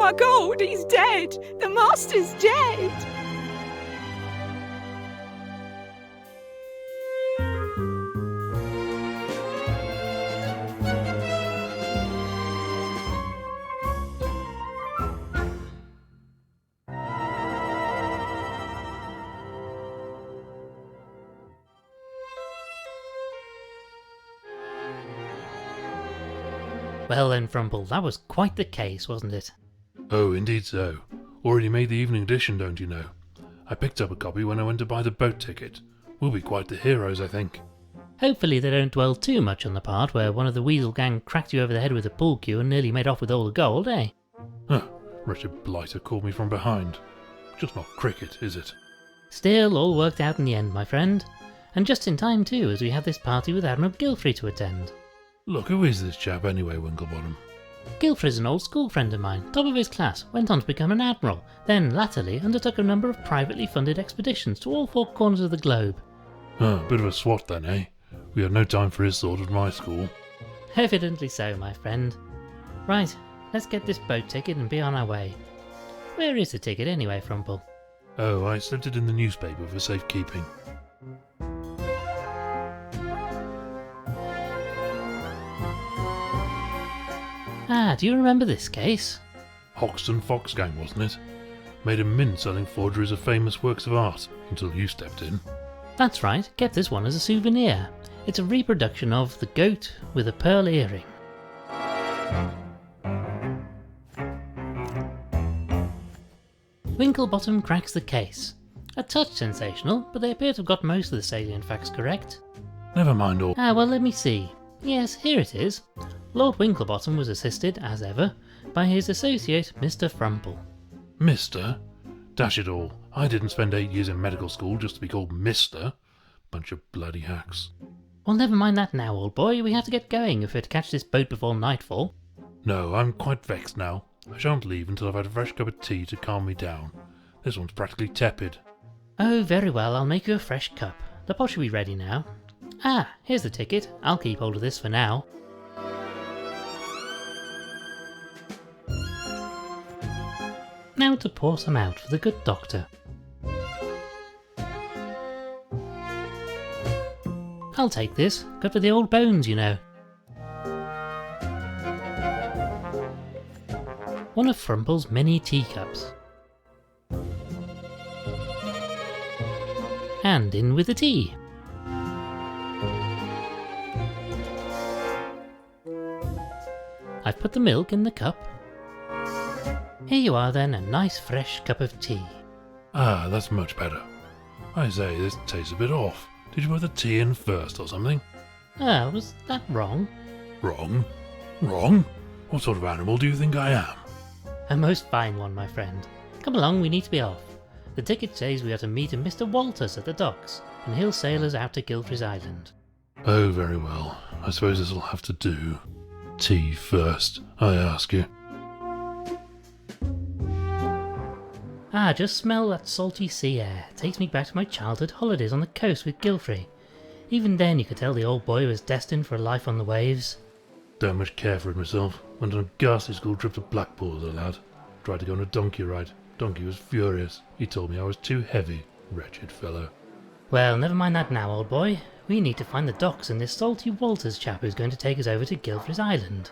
my God, he's dead! The master's dead! Well then, Frumple, that was quite the case, wasn't it? Oh, indeed so. Already made the evening edition, don't you know? I picked up a copy when I went to buy the boat ticket. We'll be quite the heroes, I think. Hopefully they don't dwell too much on the part where one of the Weasel gang cracked you over the head with a pool cue and nearly made off with all the gold, eh? Huh, wretched blighter called me from behind. Just not cricket, is it? Still, all worked out in the end, my friend. And just in time too, as we have this party with Admiral Gilfrey to attend. Look, who is this chap anyway, Winklebottom? Gilfrey's an old school friend of mine, top of his class, went on to become an admiral, then latterly undertook a number of privately funded expeditions to all four corners of the globe. Ah, bit of a swot then, eh? We had no time for his sort at my school. Evidently so, my friend. Right, let's get this boat ticket and be on our way. Where is the ticket anyway, Frumple? Oh, I slipped it in the newspaper for safekeeping. Ah, do you remember this case? Hoxton Fox Gang, wasn't it? Made a mint selling forgeries of famous works of art, until you stepped in. That's right, kept this one as a souvenir. It's a reproduction of the goat with a pearl earring. Winklebottom cracks the case. A touch sensational, but they appear to have got most of the salient facts correct. Never mind all. Ah, well, let me see. Yes, here it is. Lord Winklebottom was assisted, as ever, by his associate, Mr. Frumple. Mister? Dash it all, I didn't spend 8 years in medical school just to be called Mister. Bunch of bloody hacks. Well, never mind that now, old boy. We have to get going if we're to catch this boat before nightfall. No, I'm quite vexed now. I shan't leave until I've had a fresh cup of tea to calm me down. This one's practically tepid. Oh, very well. I'll make you a fresh cup. The pot should be ready now. Ah, here's the ticket. I'll keep hold of this for now. Now to pour some out for the good doctor. I'll take this. Good for the old bones, you know. One of Frumple's many teacups. And in with the tea. I've put the milk in the cup. Here you are then, a nice fresh cup of tea. Ah, that's much better. I say, this tastes a bit off. Did you put the tea in first or something? Ah, was that wrong? Wrong? Wrong? What sort of animal do you think I am? A most fine one, my friend. Come along, we need to be off. The ticket says we are to meet a Mr. Walters at the docks, and he'll sail us out to Gilfrey's Island. Oh, very well. I suppose this'll have to do. Tea first, I ask you. Ah, just smell that salty sea air. It takes me back to my childhood holidays on the coast with Gilfrey. Even then you could tell the old boy was destined for a life on the waves. Don't much care for it myself. Went on a ghastly school trip to Blackpool as a lad. Tried to go on a donkey ride. Donkey was furious. He told me I was too heavy. Wretched fellow. Well, never mind that now, old boy. We need to find the docks and this salty Walters chap who's going to take us over to Gilfrey's Island.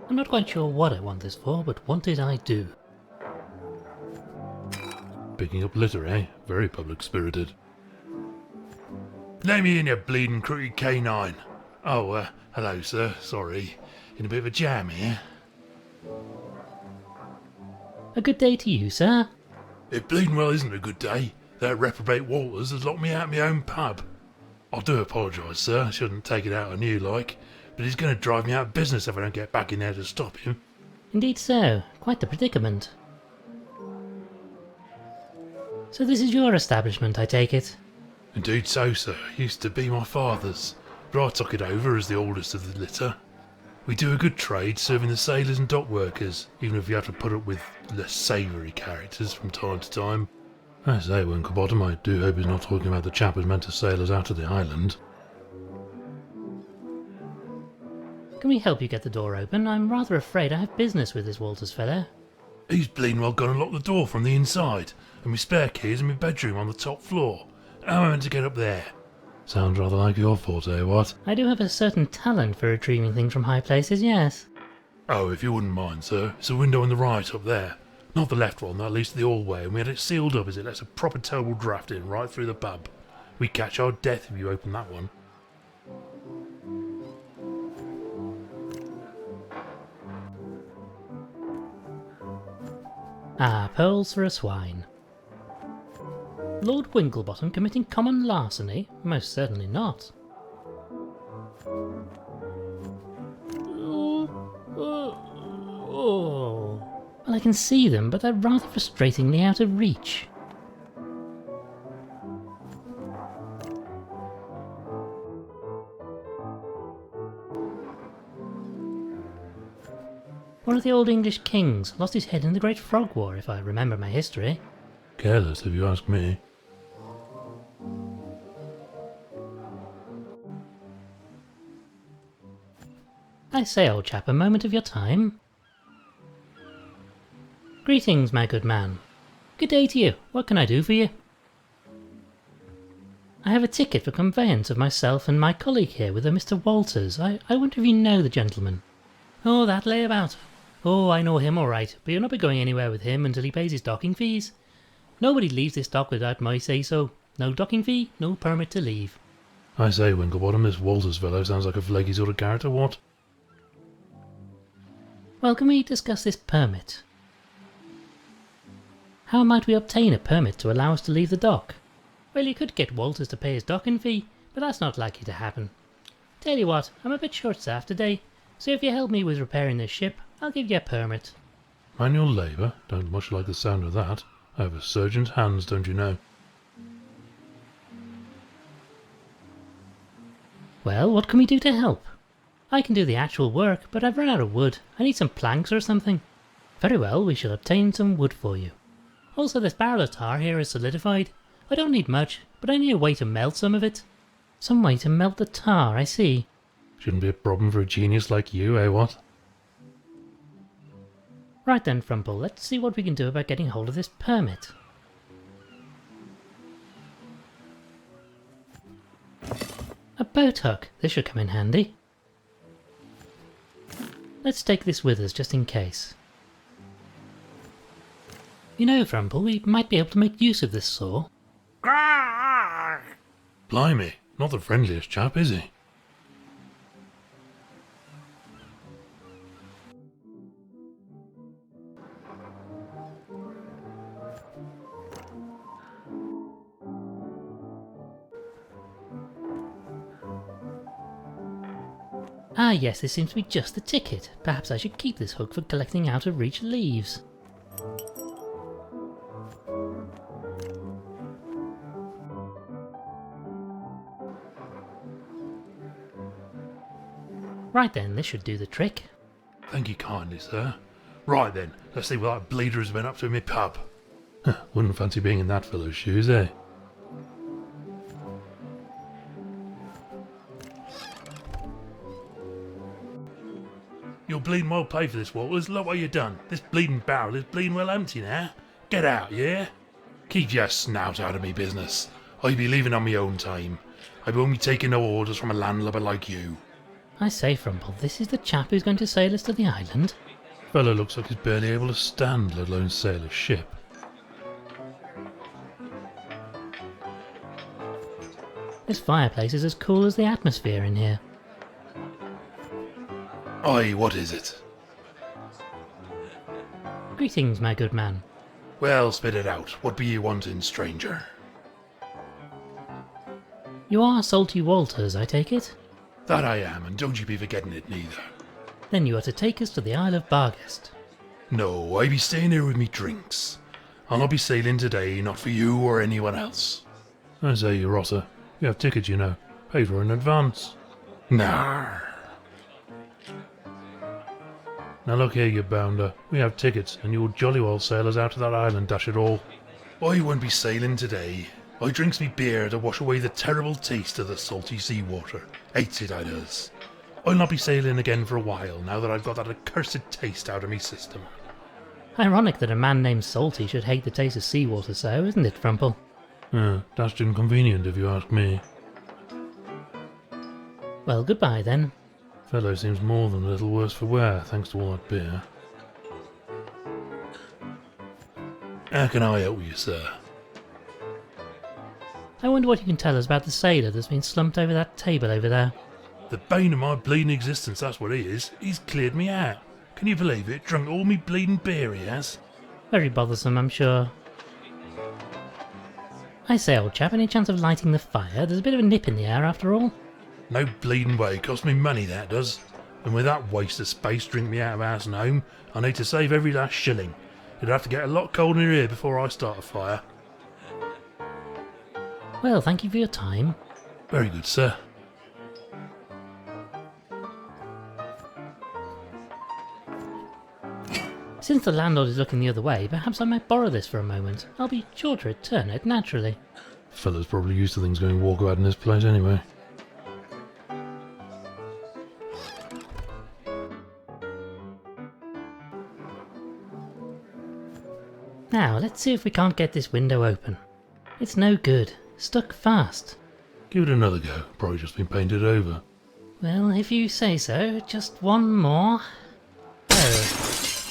I'm not quite sure what I want this for, but want it I do. Picking up litter, eh? Very public-spirited. Let me in, you bleeding crooked canine. Oh, hello, sir. Sorry. In a bit of a jam here. A good day to you, sir. It bleeding well isn't a good day. That reprobate Walters has locked me out of my own pub. I do apologise, sir. I shouldn't take it out on you, like. But he's going to drive me out of business if I don't get back in there to stop him. Indeed so. Quite the predicament. So this is your establishment, I take it? Indeed so, sir. Used to be my father's, but I took it over as the oldest of the litter. We do a good trade serving the sailors and dock workers, even if you have to put up with less savoury characters from time to time. I say, Winklebottom, I do hope he's not talking about the chap who's meant to sail us out of the island. Can we help you get the door open? I'm rather afraid I have business with this Walters fellow. He's bleeding well gone and locked the door from the inside, and my spare key is in my bedroom on the top floor. How am I meant to get up there? Sounds rather like your forte, what? I do have a certain talent for retrieving things from high places, yes. Oh, if you wouldn't mind, sir, it's a window on the right up there. Not the left one, that leads to the hallway, and we had it sealed up as it lets a proper terrible draft in right through the pub. We'd catch our death if you open that one. Ah, pearls for a swine. Lord Winklebottom committing common larceny? Most certainly not. Well, I can see them, but they're rather frustratingly out of reach. One of the old English kings lost his head in the Great Frog War, if I remember my history. Careless, if you ask me. I say, old chap, a moment of your time. Greetings, my good man. Good day to you. What can I do for you? I have a ticket for conveyance of myself and my colleague here with a Mr. Walters. I wonder if you know the gentleman. Oh, that layabout. Oh, I know him all right, but you'll not be going anywhere with him until he pays his docking fees. Nobody leaves this dock without my say-so. No docking fee, no permit to leave. I say, Winklebottom, this Walters fellow sounds like a flaky sort of character, what? Well, can we discuss this permit? How might we obtain a permit to allow us to leave the dock? Well, you could get Walters to pay his docking fee, but that's not likely to happen. Tell you what, I'm a bit short-staffed today, so if you help me with repairing this ship, I'll give you a permit. Manual labour? Don't much like the sound of that. I have a surgeon's hands, don't you know? Well, what can we do to help? I can do the actual work, but I've run out of wood. I need some planks or something. Very well, we shall obtain some wood for you. Also, this barrel of tar here is solidified. I don't need much, but I need a way to melt some of it. Some way to melt the tar, I see. Shouldn't be a problem for a genius like you, eh, what? Right then, Frumple, let's see what we can do about getting hold of this permit. A boat hook, this should come in handy. Let's take this with us just in case. You know, Frumple, we might be able to make use of this saw. Blimey, not the friendliest chap, is he? Ah yes, this seems to be just the ticket. Perhaps I should keep this hook for collecting out of reach leaves. Right then, this should do the trick. Thank you kindly, sir. Right then, let's see what that bleeder has been up to in my pub. Wouldn't fancy being in that fellow's shoes, eh? You're bleeding well paid for this, Walters. Look what you done. This bleeding barrel is bleeding well empty now. Get out, yeah? Keep your snout out of me business. I be leaving on my own time. I won't be taking no orders from a landlubber like you. I say, Frumple, this is the chap who's going to sail us to the island? Fellow looks like he's barely able to stand, let alone sail a ship. This fireplace is as cool as the atmosphere in here. Aye, what is it? Greetings, my good man. Well, spit it out. What be you wanting, stranger? You are Salty Walters, I take it? That I am, and don't you be forgetting it neither. Then you are to take us to the Isle of Barghest. No, I be staying here with me drinks. I'll not be sailing today, not for you or anyone else. I say, you rotter. You have tickets, you know. Pay for in advance. Nah. Now look here, you bounder. We have tickets, and you'll jolly well sail us out to that island, dash it all. I won't be sailing today. I drinks me beer to wash away the terrible taste of the salty sea water. Hates it, I does. I'll not be sailing again for a while, now that I've got that accursed taste out of me system. Ironic that a man named Salty should hate the taste of seawater so, isn't it, Frumple? That's inconvenient if you ask me. Well, goodbye then. Fellow seems more than a little worse for wear, thanks to all that beer. How can I help you, sir? I wonder what you can tell us about the sailor that's been slumped over that table over there. The bane of my bleeding existence, that's what he is. He's cleared me out. Can you believe it? Drunk all me bleeding beer he has. Very bothersome, I'm sure. I say, old chap, any chance of lighting the fire? There's a bit of a nip in the air after all. No bleeding way, cost me money that does. And with that waste of space drink me out of house and home, I need to save every last shilling. It'd have to get a lot colder in here before I start a fire. Well, thank you for your time. Very good, sir. Since the landlord is looking the other way, perhaps I might borrow this for a moment. I'll be sure to return it, naturally. Fellow's probably used to things going walkabout in this place anyway. Now, let's see if we can't get this window open. It's no good. Stuck fast. Give it another go. Probably just been painted over. Well, if you say so. Just one more.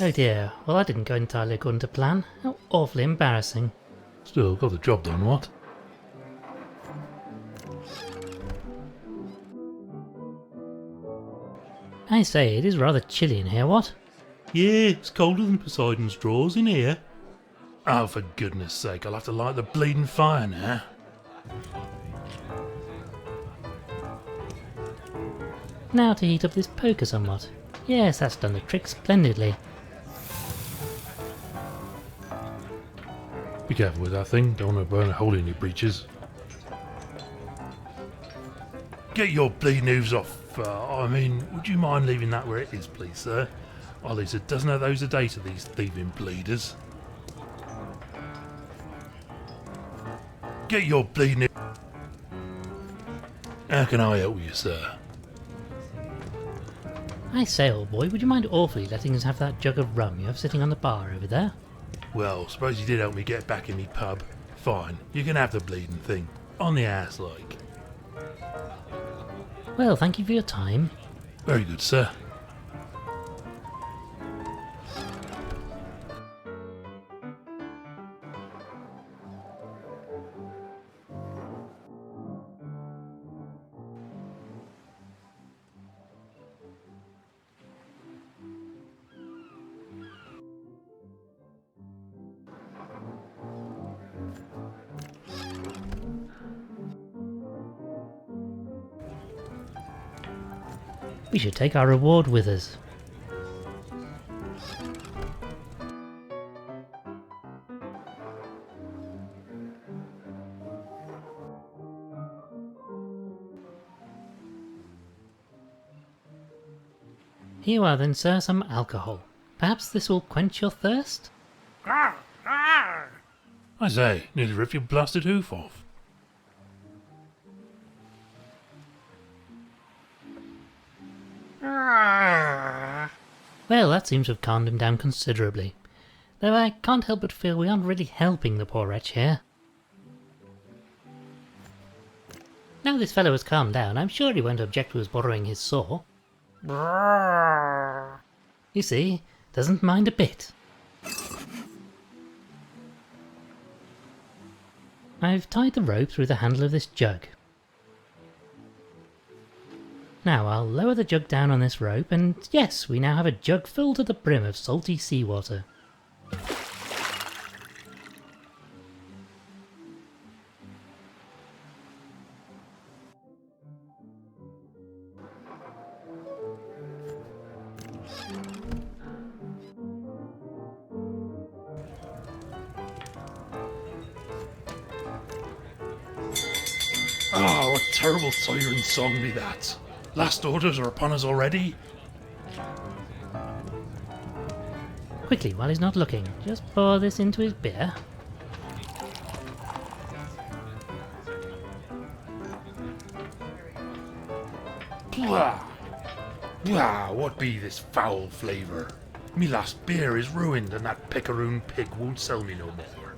Oh dear. Well, that didn't go entirely according to plan. How awfully embarrassing. Still, got the job done, what? I say, it is rather chilly in here, what? Yeah, it's colder than Poseidon's drawers in here. Oh, for goodness sake, I'll have to light the bleeding fire now. Now to heat up this poker somewhat. Yes, that's done the trick splendidly. Be careful with that thing, don't want to burn a hole in your breeches. Get your bleeding hooves off. Would you mind leaving that where it is, please, sir? I'll lose a dozen of those a day to these thieving bleeders. Get your bleeding... How can I help you, sir? I say, old boy, would you mind awfully letting us have that jug of rum you have sitting on the bar over there? Well, suppose you did help me get back in me pub. Fine, you can have the bleeding thing. On the ass, like. Well, thank you for your time. Very good, sir. We should take our reward with us. Here you are then, sir, some alcohol. Perhaps this will quench your thirst? I say, nearly ripped your blasted hoof off. Well, that seems to have calmed him down considerably. Though I can't help but feel we aren't really helping the poor wretch here. Now this fellow has calmed down, I'm sure he won't object to us borrowing his saw. You see, doesn't mind a bit. I've tied the rope through the handle of this jug. Now I'll lower the jug down on this rope, and yes, we now have a jug filled to the brim of salty seawater. Oh, what terrible siren song be that. Last orders are upon us already. Quickly, while he's not looking, just pour this into his beer. Blah. Ah, what be this foul flavour? Me last beer is ruined and that picaroon pig won't sell me no more.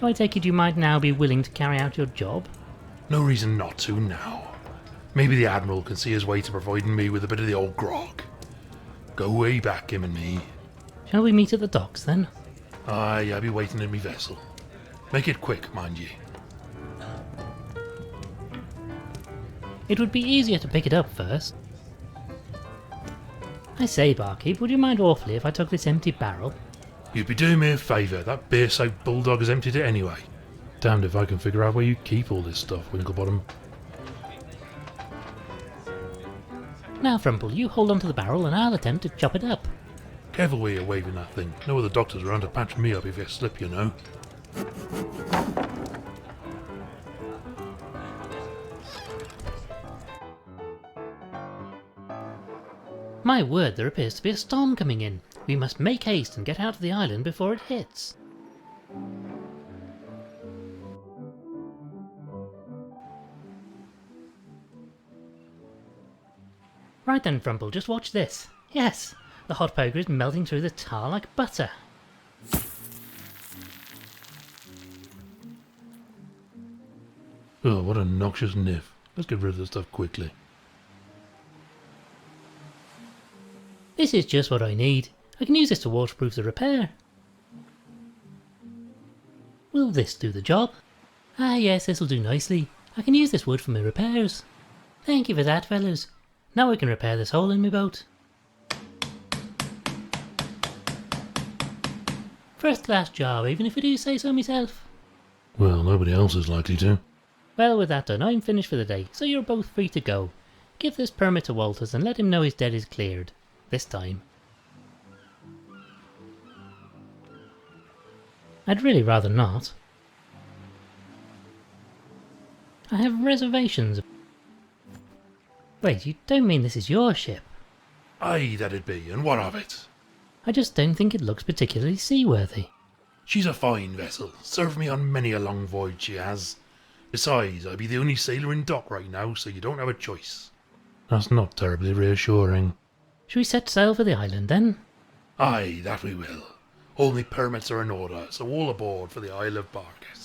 So I take it you might now be willing to carry out your job? No reason not to now. Maybe the Admiral can see his way to providing me with a bit of the old grog. Go way back, him and me. Shall we meet at the docks then? Aye, I'll be waiting in me vessel. Make it quick, mind ye. It would be easier to pick it up first. I say, barkeep, would you mind awfully if I took this empty barrel? You'd be doing me a favour. That beer-soaked bulldog has emptied it anyway. Damned if I can figure out where you keep all this stuff, Winklebottom. Now, Frumple, you hold onto the barrel and I'll attempt to chop it up. Careful where you're waving that thing. No other doctors around to patch me up if you slip, you know. My word, there appears to be a storm coming in. We must make haste and get out of the island before it hits. Right then, Frumple, just watch this. Yes, the hot poker is melting through the tar like butter. Oh, what a noxious niff. Let's get rid of the stuff quickly. This is just what I need. I can use this to waterproof the repair. Will this do the job? Ah yes, this'll do nicely. I can use this wood for my repairs. Thank you for that, fellas. Now I can repair this hole in my boat. First class job, even if I do say so myself. Well, nobody else is likely to. Well, with that done, I'm finished for the day, so you're both free to go. Give this permit to Walters and let him know his debt is cleared. This time. I'd really rather not. I have reservations. Wait, you don't mean this is your ship? Aye, that'd be, and what of it? I just don't think it looks particularly seaworthy. She's a fine vessel. Served me on many a long voyage she has. Besides, I be the only sailor in dock right now, so you don't have a choice. That's not terribly reassuring. Should we set sail for the island then? Aye, that we will. All my permits are in order, so all aboard for the Isle of Barkis.